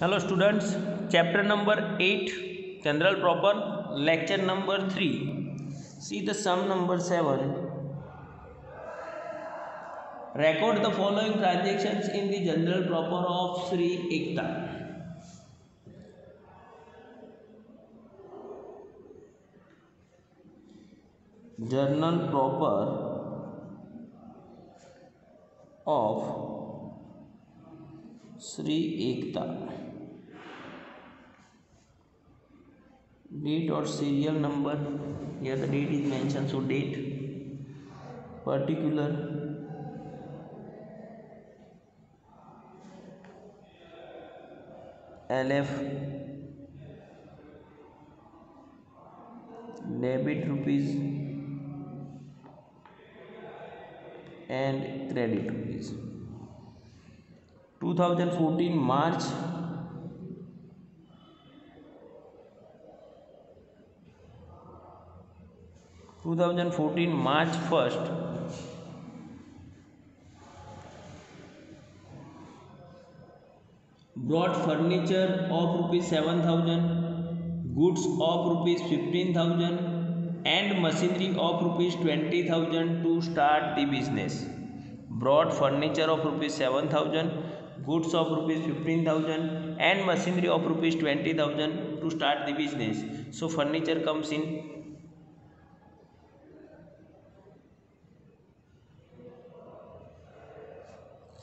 Hello students, chapter number 8, general proper, lecture number 3. See the sum number 7. Record the following transactions in the general proper of Sri Ekta. Journal proper of Sri Ekta. Date or serial number. Here the date is mentioned, so date. Particular. LF. Debit rupees and credit rupees. 2014 March. 2014 March 1st. Brought furniture of rupees 7,000, goods of rupees 15,000 and machinery of rupees 20,000 to start the business. Brought furniture of rupees 7,000, goods of rupees 15,000 and machinery of rupees 20,000 to start the business. So furniture comes in.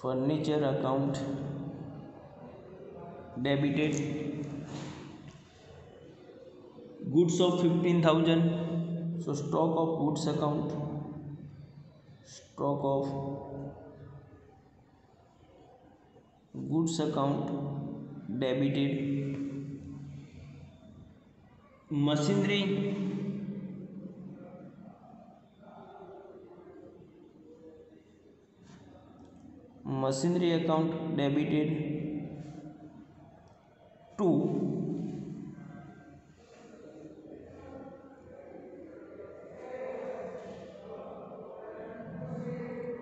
Furniture account debited. Goods of 15,000, so stock of goods account, stock of goods account debited. Machinery account debited to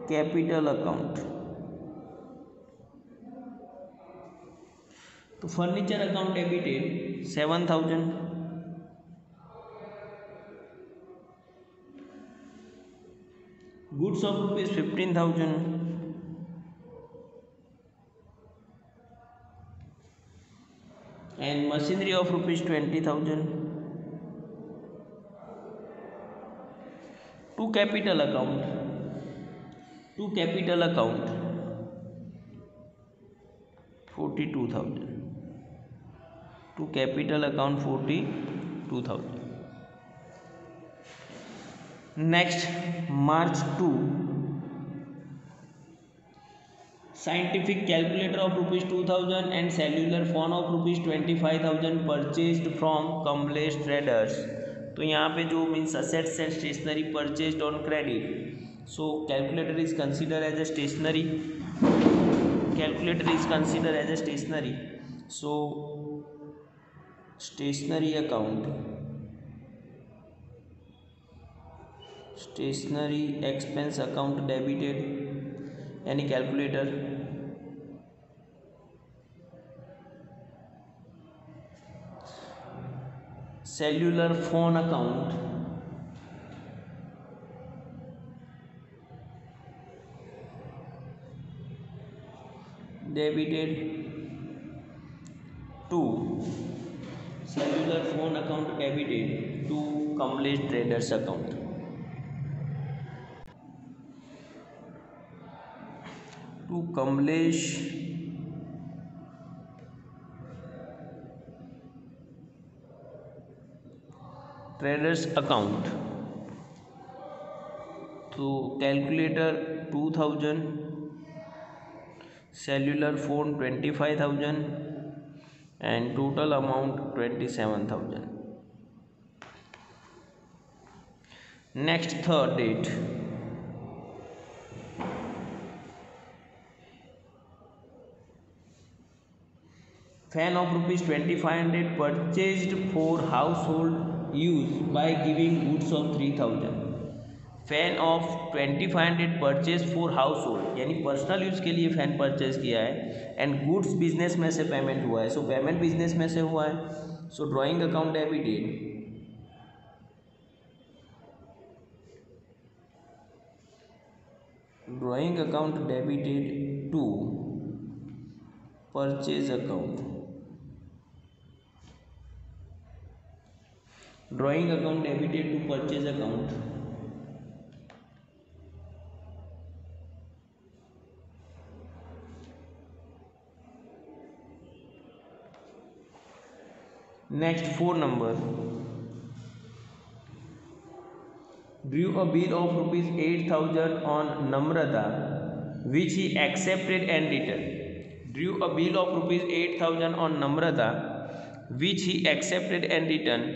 capital account. तो furniture account debited 7,000, goods of rupees 15,000 and machinery of rupees 20,000 to capital account. To capital account 42,000. To capital account 42,000. Next, March 2. Scientific calculator of rupees 2,000 and cellular phone of rupees 25,000 purchased from Kamlesh Traders. तो यहाँ पे जो means assets and stationery purchased on credit. So calculator is considered as a stationery. Calculator is considered as a stationery. So stationery account, stationery expense account debited. Any calculator. Cellular phone account debited to cellular phone account debited to Kamlesh Traders account. To Kamlesh Traders account. तो calculator 2,000, cellular phone 25,000 and total amount 27,000. Next, third date. Fan of rupees 2,500 purchased for household use by giving goods of 3,000. Fan of 2500 purchase for house hold, यानी personal use के लिए fan purchase किया है। And goods business में से payment हुआ है, सो payment business में से हुआ है, so drawing account debited. Drawing account debited to purchase account. Drawing account debited to purchase account. Next 4 number, drew a bill of rupees 8,000 on Namrata which he accepted and returned. Drew a bill of rupees 8,000 on Namrata which he accepted and returned.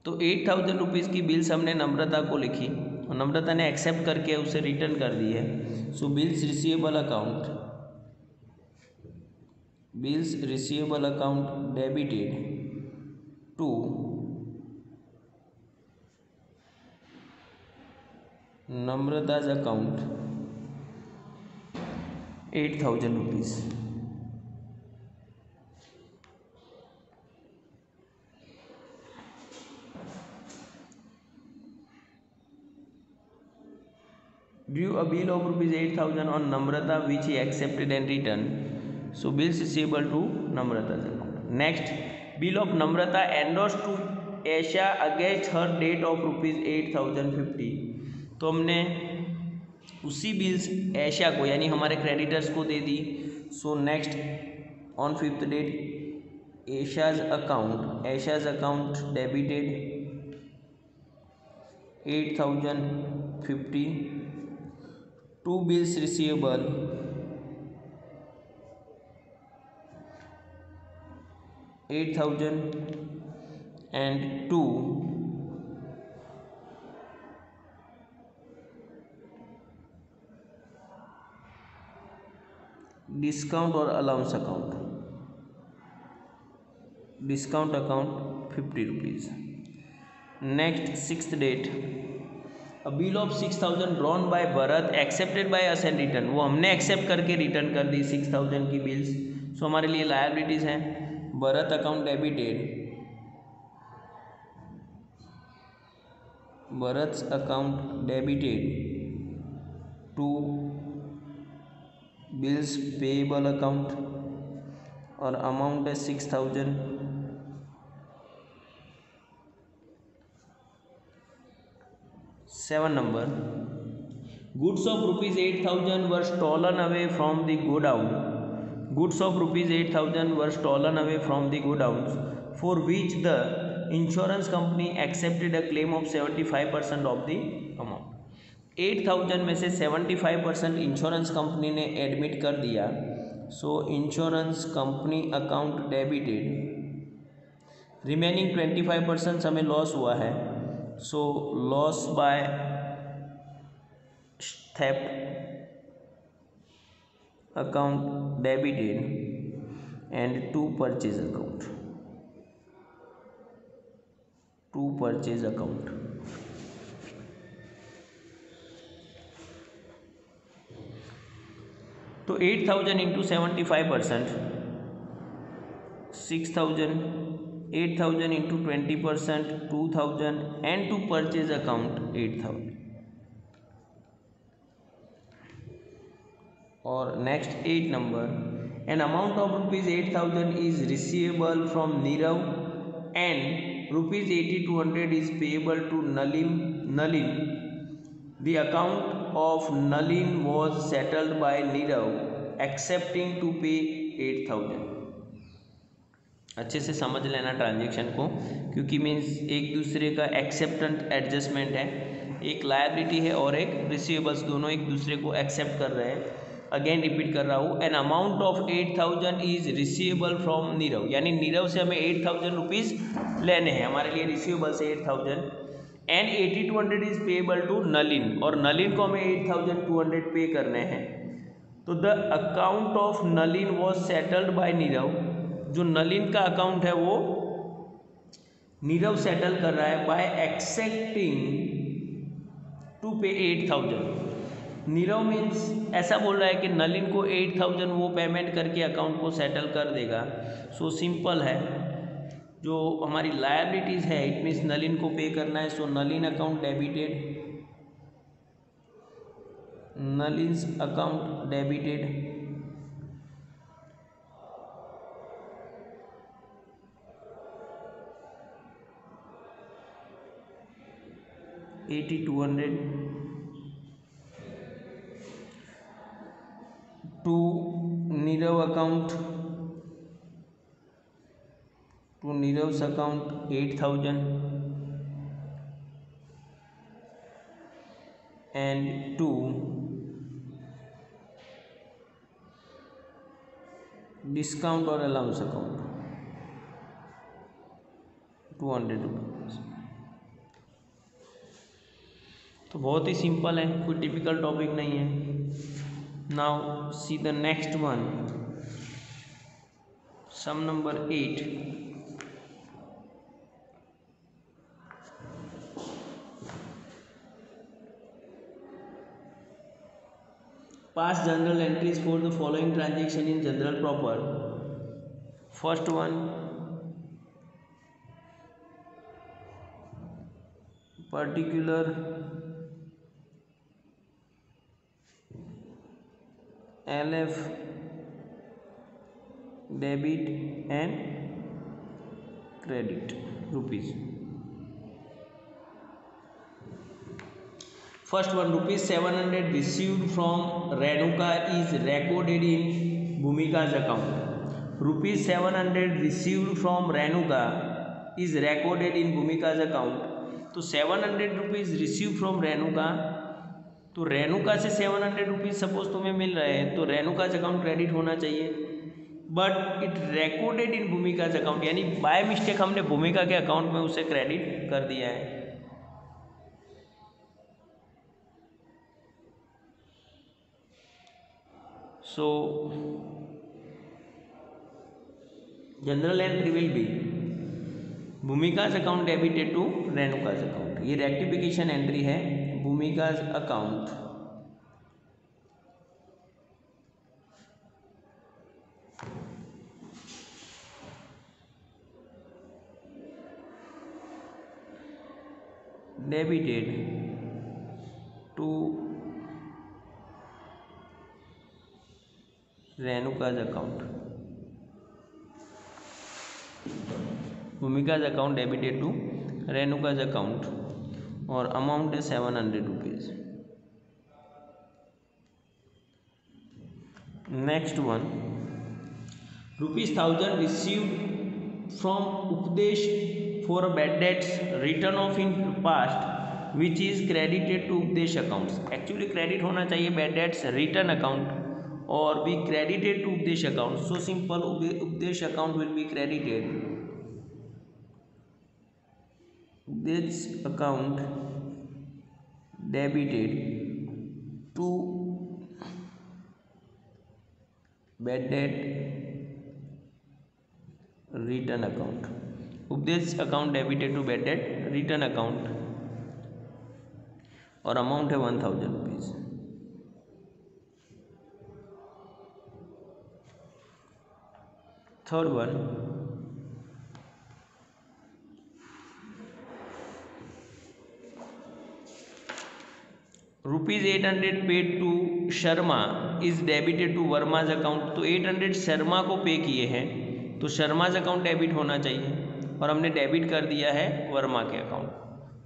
तो 8,000 rupees की bills हमने नम्रता को लिखी और नम्रता ने accept करके उसे return कर दी है। So bills receivable account, bills receivable account debited to Namrata's account 8,000 rupees. Drew a bill of rupees 8,000 on Namrata which he accepted and returned. So bills receivable to Namrata's account. Next, bill of Namrata endorsed to Aisha against her debt of rupees 8,050. तो हमने उसी bills ऐशा को यानी हमारे creditors को दे दी। So next on 5th date Aisha's account debited 8,050 to bills receivable 8,000 and 2 discount और allowance account. Discount account 50 rupees. Next 6th date a bill of 6,000 drawn by Bharat accepted by us and return. वो हमने accept करके return कर दी 6,000 की bills. सो हमारे लिए liabilities हैं। Bharat account debited, Bharat account debited to bills payable account और अमाउंट है 6,000। 7 number goods of rupees 8,000 were stolen away from the godown. Goods of rupees 8,000 were stolen away from the godown for which the insurance company accepted a claim of 75% of the amount. 8,000 में से 75% insurance company ने admit कर दिया। So insurance company account debited. Remaining 25% हमें loss हुआ है। So loss by theft account debited and to purchase account, to purchase account. तो 8,000 into 75%, 6,000, 8,000 into 20%, 2,000 and to purchase account 8,000। और next 8 number an amount of rupees 8,000 is receivable from Nirav and rupees 8,200 is payable to Nalin. The account of Nalin was settled by Nirav accepting to pay 8,000। अच्छे से समझ लेना transaction को, क्योंकि means एक दूसरे का एक्सेप्टेंट एडजस्टमेंट है। एक लायबिलिटी है और एक रिसीवेबल्स, दोनों एक दूसरे को एक्सेप्ट कर रहे हैं। अगेन रिपीट कर रहा हूँ, N amount of 8,000 is receivable from Nirav, यानी नीरव से हमें 8,000 रुपीज़ लेने हैं, हमारे लिए receivables 8,000 and 8,200 is payable to Nalin, और नलिन को हमें 8,200 पे करने हैं। तो the account of Nalin was settled by Nirav. जो नलिन का अकाउंट है वो नीरव सेटल कर रहा है बाय एक्सेप्टिंग टू पे 8,000। नीरव मीन्स ऐसा बोल रहा है कि नलिन को 8,000 वो पेमेंट करके अकाउंट को सेटल कर देगा। सो सिंपल है, जो हमारी लायबिलिटीज़ है इट मीन्स नलिन को पे करना है। So Nalin account debited, Nalin's account debited, 80,200 to Nirav account, to Nirav's account 8,000 and to discount और allowance account 200 रुपीज़। तो बहुत ही सिंपल है, कोई टिपिकल टॉपिक नहीं है। Now see the next one, some number 8। Pass journal entries for the following transaction in journal proper. First one, particular LF debit and credit rupees. First one, ₹700 received from Renuka is recorded in Bhumika's account। ₹700 received from Renuka is recorded in Bhumika's account। तो 700 rupees receive from Renuka, तो रेणुका से 700 rupees suppose तुम्हें मिल रहे हैं तो Renuka account credit होना चाहिए, but it recorded in भूमिका अकाउंट, यानी बाय मिस्टेक हमने भूमिका के अकाउंट में उसे क्रेडिट कर दिया है। So journal entry will be Bhumika's account debited to Renuka's account. ये रेक्टिफिकेशन एंट्री है, Bhumika's account debited to Renuka's account. Bhumika's account debited to Renuka's account और अमाउंट है 700 rupees. Next one, ₹1,000 received from Updesh for bad debts written off in past which is credited to Updesh accounts. Actually credit होना चाहिए bad debts written account और be credited to Updesh account. So simple, उपदेश account will be credited, this account debited to bad debt return account। उपदेश account debited to bad debt return account और amount है 1,000 rupees. Third one, ₹800 paid to Sharma is debited to Varma's account. तो 800 शर्मा को पे किए हैं तो शर्माज अकाउंट डेबिट होना चाहिए और हमने डेबिट कर दिया है वर्मा के अकाउंट।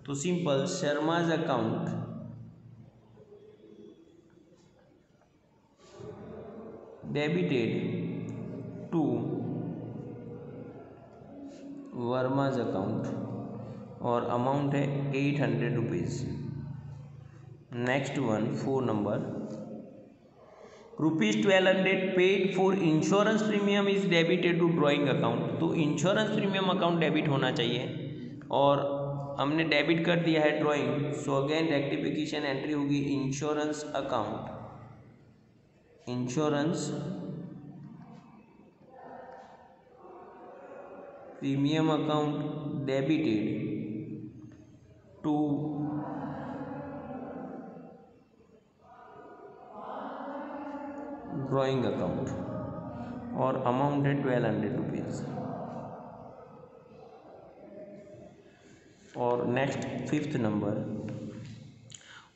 तो simple, Sharma's account debited to Varma's account और अमाउंट है 800 rupees. Next one, 4 number, ₹1,200 paid for insurance premium is debited to drawing account. तो इंश्योरेंस प्रीमियम अकाउंट डेबिट होना चाहिए और हमने डेबिट कर दिया है drawing. So again rectification entry होगी insurance account, insurance premium account debited to drawing account और अमाउंट है 1200 रुपीज़। और next 5th number,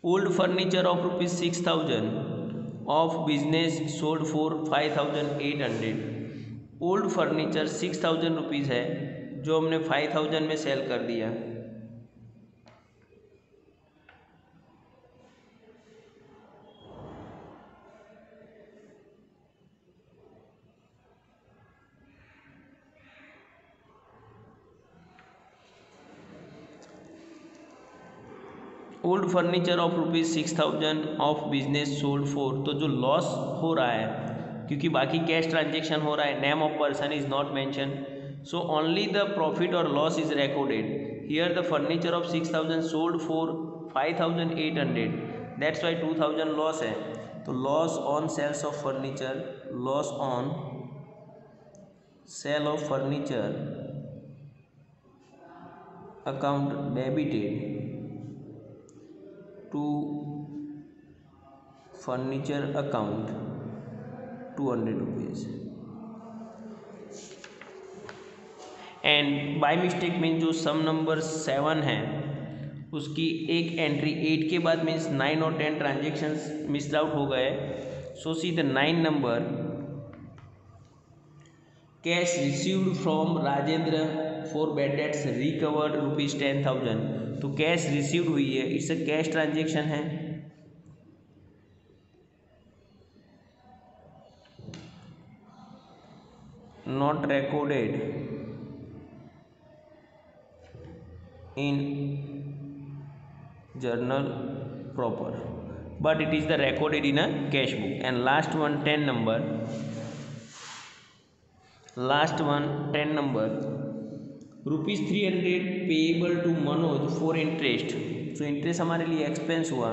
old furniture of ₹6,000 of business sold for 5,800। Old furniture 6,000 rupees है जो हमने 5,000 में सेल कर दिया। Old furniture of ₹6,000 of business sold for, तो जो लॉस हो रहा है क्योंकि बाकी कैश ट्रांजेक्शन हो रहा है, name of person is not mention, so only the profit और loss is recorded here. The furniture of 6,000 sold for 5,800, that's why 2,000 loss है। तो loss on sales of furniture, loss on sale of furniture account debited to furniture account 200 rupees. And by mistake mean जो some number 7 है उसकी एक entry 8 के बाद means 9 और 10 transactions miss out हो गए। So see the 9 number, cash received from Rajendra for bad debts recovered ₹10,000। तो कैश रिसीव्ड हुई है, इट्स अ कैश ट्रांजेक्शन है। Not recorded in journal proper but it is the recorded in a cash book. And last one 10 number, ₹300 payable to Manoj for interest. तो interest हमारे लिए expense हुआ।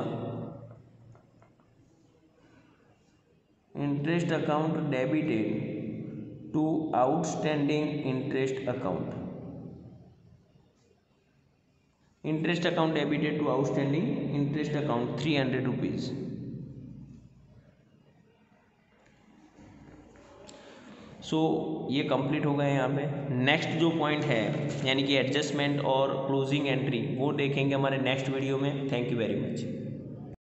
Interest account debited to outstanding interest account. Interest account debited to outstanding interest account 300 rupees. So ये complete हो गए यहाँ पे। Next जो पॉइंट है यानी कि एडजस्टमेंट और क्लोजिंग एंट्री वो देखेंगे हमारे नेक्स्ट वीडियो में। Thank you very much.